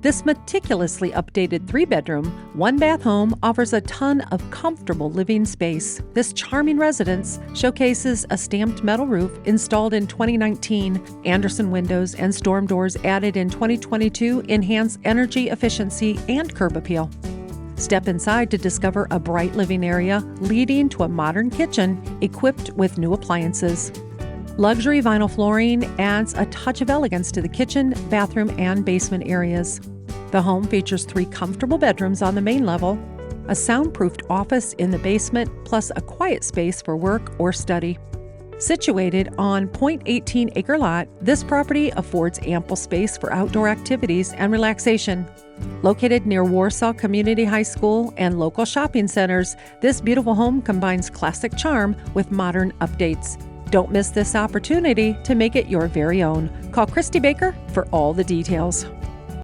This meticulously updated 3-bedroom, 1-bath home offers a ton of comfortable living space. This charming residence showcases a stamped metal roof installed in 2019. Andersen windows and storm doors added in 2022 enhance energy efficiency and curb appeal. Step inside to discover a bright living area leading to a modern kitchen equipped with new appliances. Luxury vinyl flooring adds a touch of elegance to the kitchen, bathroom, and basement areas. The home features 3 comfortable bedrooms on the main level, a soundproofed office in the basement, plus a quiet space for work or study. Situated on 0.18-acre lot, this property affords ample space for outdoor activities and relaxation. Located near Warsaw Community High School and local shopping centers, this beautiful home combines classic charm with modern updates. Don't miss this opportunity to make it your very own. Call Christy Baker for all the details.